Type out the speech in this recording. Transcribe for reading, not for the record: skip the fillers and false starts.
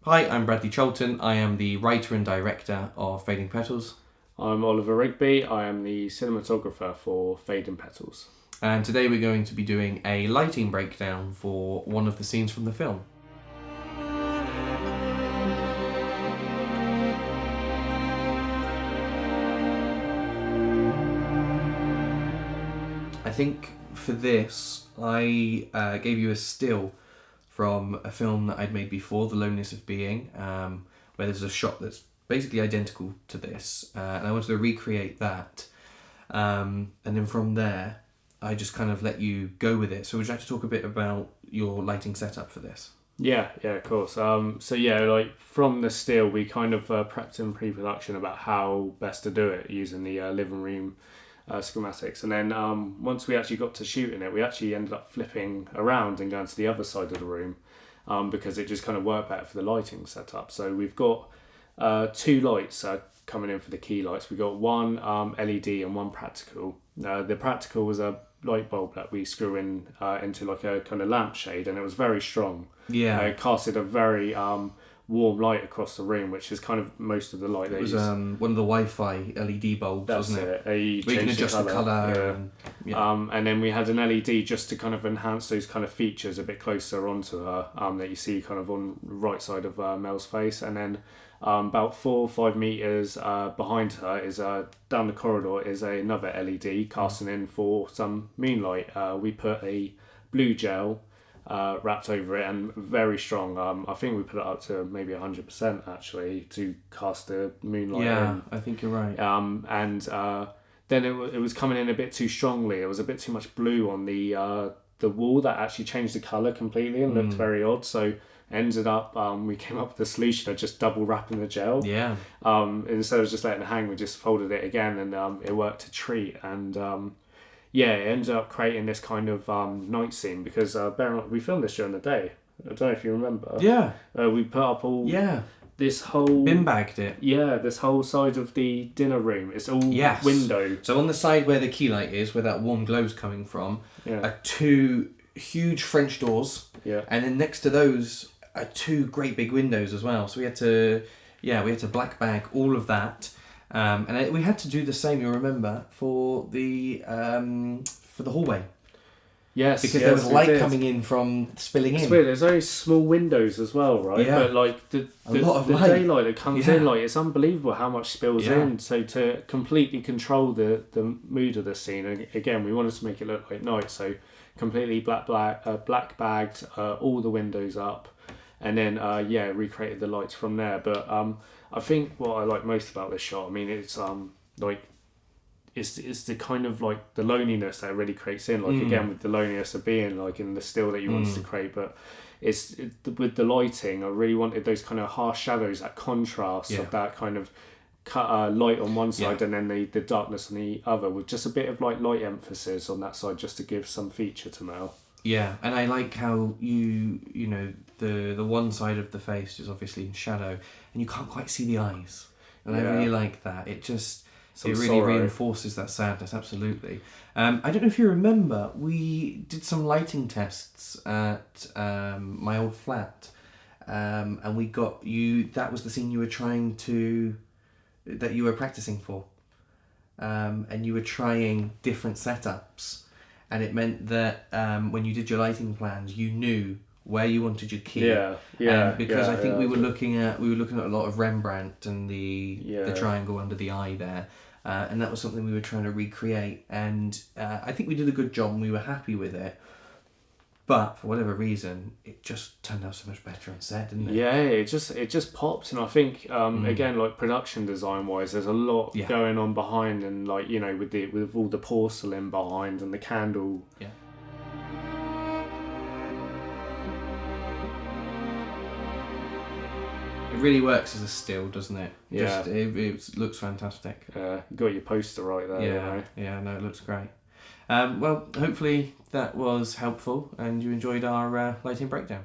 Hi, I'm Bradley Charlton. I am the writer and director of Fading Petals. I'm Oliver Rigby. I am the cinematographer for Fading Petals. And today we're going to be doing a lighting breakdown for one of the scenes from the film. I think for this, I gave you a still from a film that I'd made before, The Loneliness of Being, where there's a shot that's basically identical to this, and I wanted to recreate that. And then from there, I just kind of let you go with it. So would you like to talk a bit about your lighting setup for this? Yeah, of course. From the still, we kind of prepped in pre-production about how best to do it using the living room schematics. And then once we actually got to shooting it, we actually ended up flipping around and going to the other side of the room because it just kind of worked better for the lighting setup. So we've got two lights coming in for the key lights. We've got one LED and one practical. The practical was a light bulb that we screw in into like a kind of lampshade, and it was very strong. Yeah. It casted a very warm light across the room, which is kind of most of the light. It was one of the Wi-Fi LED bulbs, That's wasn't it? You We can adjust the colour. And then we had an LED just to kind of enhance those kind of features a bit closer onto her that you see kind of on the right side of Mel's face. And then about 4 or 5 meters behind her is down the corridor is another LED casting in for some moonlight. We put a blue gel wrapped over it and very strong. I think we put it up to maybe 100% actually to cast the moonlight in. I think you're right. Then it was coming in a bit too strongly. It was a bit too much blue on the wall that actually changed the colour completely and looked very odd. So ended up we came up with a solution of just double wrapping the gel. Yeah. Instead of just letting it hang, we just folded it again, and it worked a treat. And it ended up creating this kind of night scene because we filmed this during the day. I don't know if you remember. Yeah. We put up all this whole bin bagged it. Yeah, this whole side of the dinner room. It's all window. So on the side where the key light is, where that warm glow's coming from, are 2 huge French doors. Yeah. And then next to those are 2 great big windows as well. So we had to black bag all of that. And we had to do the same, you'll remember, for the hallway. Yes, because there was light coming in from spilling in. It's weird. There's very small windows as well, right? Yeah. But like the light. daylight that comes in, like it's unbelievable how much spills in. So to completely control the mood of the scene, and again, we wanted to make it look like night. So completely black bagged all the windows up, and then recreated the lights from there. But I think what I like most about this shot, I mean, it's it's the kind of like the loneliness that it really creates in, like again with the loneliness of being like in the still that you wanted to create, but with the lighting, I really wanted those kind of harsh shadows, that contrast of that kind of light on one side and then the darkness on the other, with just a bit of like light emphasis on that side just to give some feature to Mel. Yeah, and I like how you know the one side of the face is obviously in shadow and you can't quite see the eyes, and I really like that. It just really reinforces that sadness, absolutely. I don't know if you remember, we did some lighting tests at my old flat, and we got you. That was the scene you were practicing for, and you were trying different setups, and it meant that when you did your lighting plans, you knew where you wanted your key. Because I think we were looking at a lot of Rembrandt and the triangle under the eye there. And that was something we were trying to recreate, and I think we did a good job and we were happy with it, but for whatever reason it just turned out so much better on set, didn't it? It just popped. And I think again, like production design wise, there's a lot going on behind, and like, you know, with all the porcelain behind and the candle. It really works as a still, doesn't it? Yeah. It looks fantastic. You got your poster right there. No, it looks great. Well, hopefully that was helpful and you enjoyed our lighting breakdown.